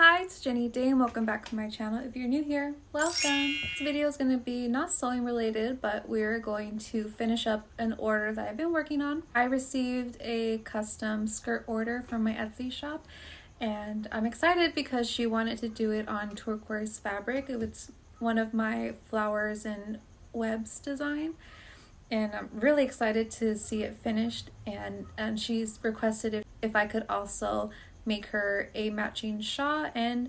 Hi, it's Jenny Day and welcome back to my channel. If you're new here, welcome. This video is going to be not sewing related, but we're going to finish up an order that I've been working on. I received a custom skirt order from my Etsy shop and I'm excited because she wanted to do it on turquoise fabric. It was one of my flowers and webs design. And I'm really excited to see it finished, and she's requested if I could also make her a matching shawl, and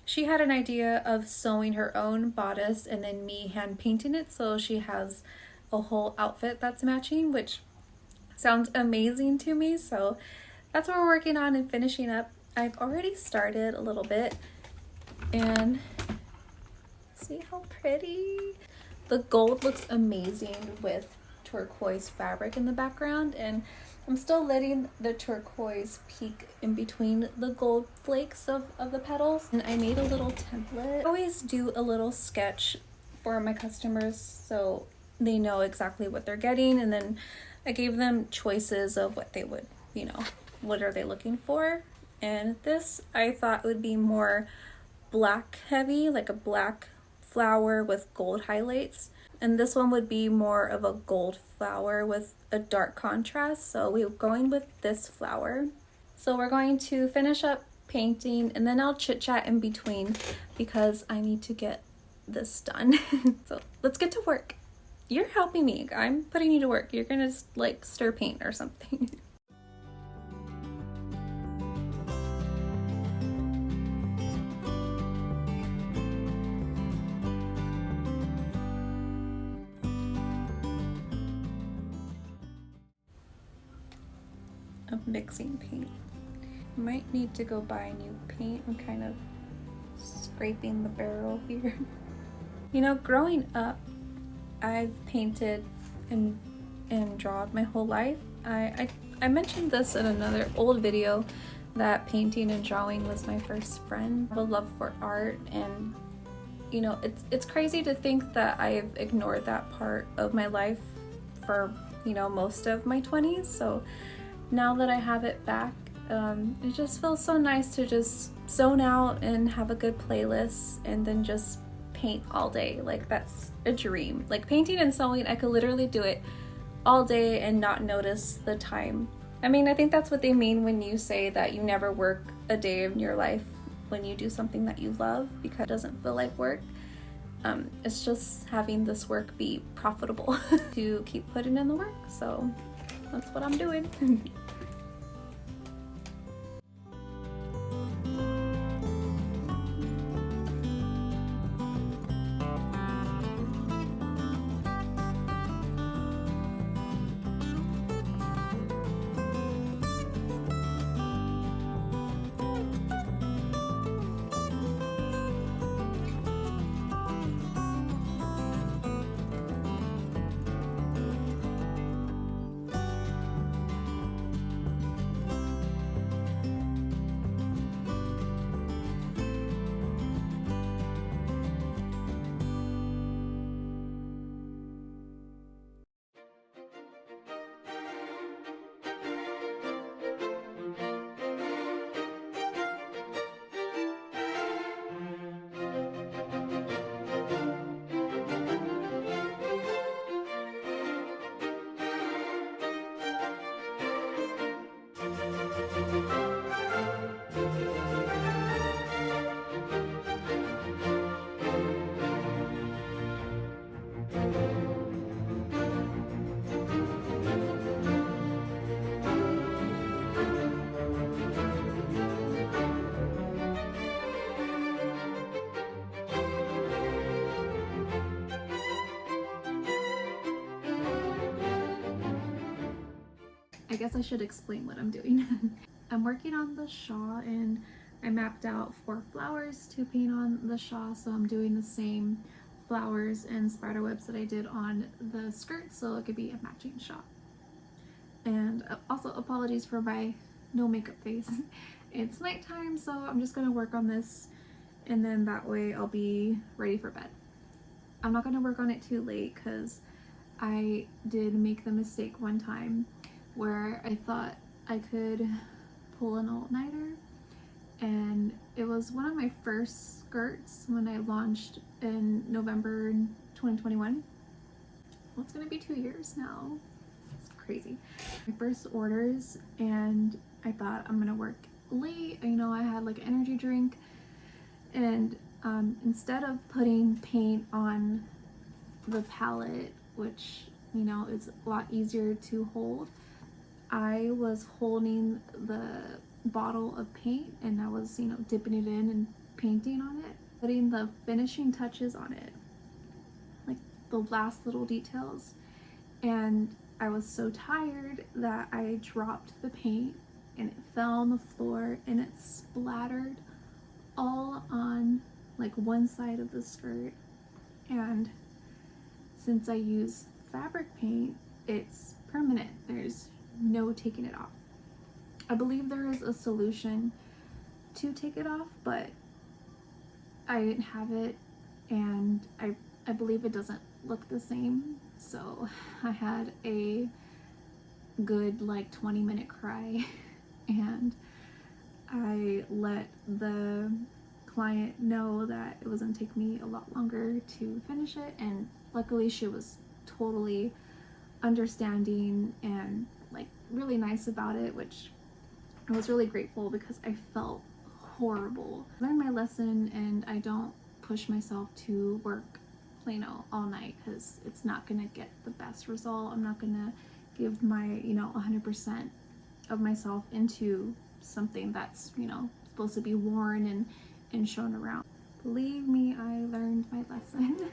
she had an idea of sewing her own bodice and then me hand painting it so she has a whole outfit that's matching, which sounds amazing to me. So that's what we're working on and finishing up. I've already started a little bit, and see how pretty the gold looks amazing with turquoise fabric in the background, and I'm still letting the turquoise peek in between the gold flakes of the petals. And I made a little template. I always do a little sketch for my customers so they know exactly what they're getting, and then I gave them choices of what they would, what are they looking for. And this I thought would be more black heavy, like a black flower with gold highlights. And this one would be more of a gold flower with a dark contrast. So we're going with this flower. So we're going to finish up painting and then I'll chit chat in between because I need to get this done. So let's get to work. You're helping me. I'm putting you to work. You're gonna like stir paint or something. Of mixing paint. Might need to go buy new paint. I'm kind of scraping the barrel here. Growing up, I've painted and drawn my whole life. I mentioned this in another old video that painting and drawing was my first friend. I have a love for art, and it's crazy to think that I've ignored that part of my life for most of my 20s. So now that I have it back, it just feels so nice to just zone out and have a good playlist and then just paint all day. Like, that's a dream. Like, painting and sewing, I could literally do it all day and not notice the time. I mean, I think that's what they mean when you say that you never work a day in your life when you do something that you love, because it doesn't feel like work. It's just having this work be profitable to keep putting in the work. So that's what I'm doing. I guess I should explain what I'm doing. I'm working on the shawl and I mapped out 4 flowers to paint on the shawl, so I'm doing the same flowers and spider webs that I did on the skirt so it could be a matching shawl. And also apologies for my no makeup face. It's nighttime, so I'm just gonna work on this and then that way I'll be ready for bed. I'm not gonna work on it too late because I did make the mistake one time where I thought I could pull an all-nighter and it was one of my first skirts when I launched in November 2021. Well, it's gonna be 2 years now. It's crazy. My first orders, and I thought I'm gonna work late. You know, I had like an energy drink, and instead of putting paint on the palette, which, you know, is a lot easier to hold, I was holding the bottle of paint and I was, you know, dipping it in and painting on it, putting the finishing touches on it, like the last little details. And I was so tired that I dropped the paint and it fell on the floor and it splattered all on like one side of the skirt. And since I use fabric paint, it's permanent. There's no taking it off. I believe there is a solution to take it off, but I didn't have it, and I believe it doesn't look the same. So I had a good like 20-minute cry and I let the client know that it was gonna take me a lot longer to finish it, and luckily she was totally understanding and like really nice about it, which I was really grateful because I felt horrible. I learned my lesson and I don't push myself to work, you know, all night, because it's not gonna get the best result. I'm not gonna give my, you know, 100% of myself into something that's, you know, supposed to be worn and shown around. Believe me, I learned my lesson.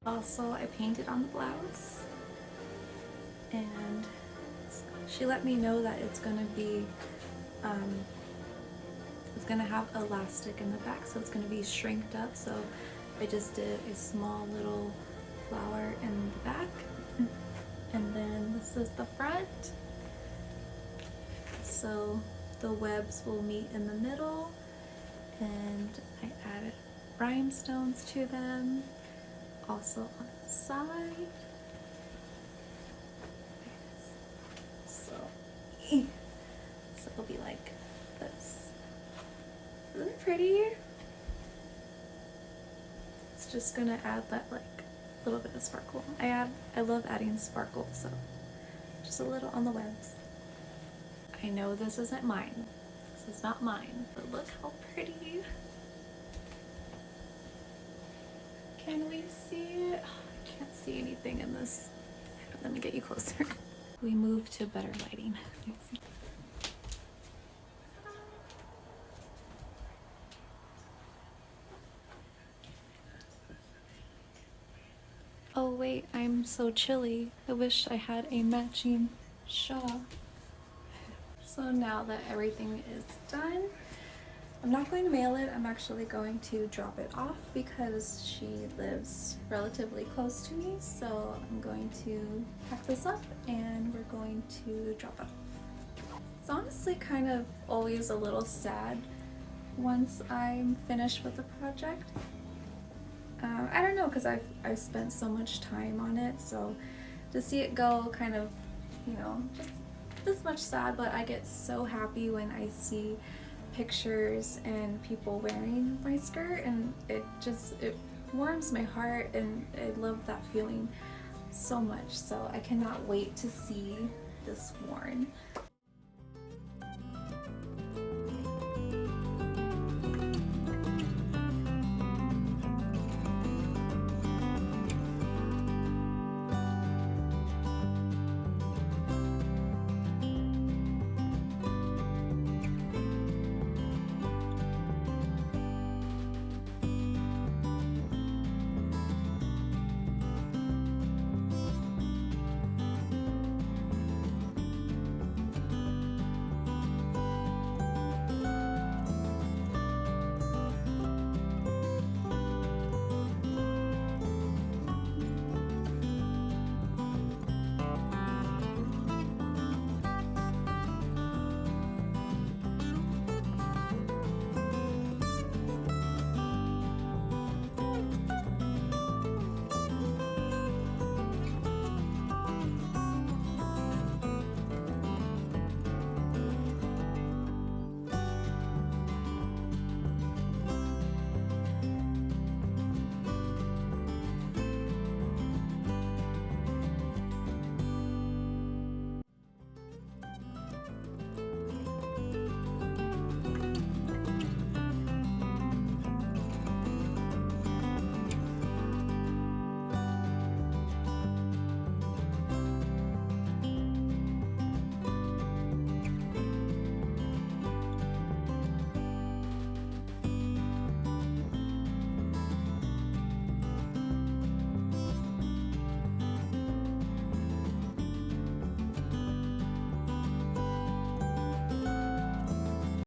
Also, I painted on the blouse, and she let me know that it's gonna be, it's gonna have elastic in the back, so it's gonna be shrinked up. So I just did a small little flower in the back, and then this is the front. So the webs will meet in the middle, and I added rhinestones to them. Also on the side. So it'll be like this. Isn't it pretty? It's just gonna add that like little bit of sparkle. I love adding sparkle, so just a little on the webs. I know this isn't mine. This is not mine, but look how pretty. Can we see it? Oh, I can't see anything in this. Let me get you closer. We moved to better lighting. Oh wait, I'm so chilly. I wish I had a matching shawl. So now that everything is done, I'm not going to mail it. I'm actually going to drop it off because she lives relatively close to me. So I'm going to pack this up and we're going to drop it off. It's honestly kind of always a little sad once I'm finished with the project. I don't know, because I've spent so much time on it, so to see it go kind of, you know, just this much sad, but I get so happy when I see pictures and people wearing my skirt, and it warms my heart, and I love that feeling so much. So I cannot wait to see this worn.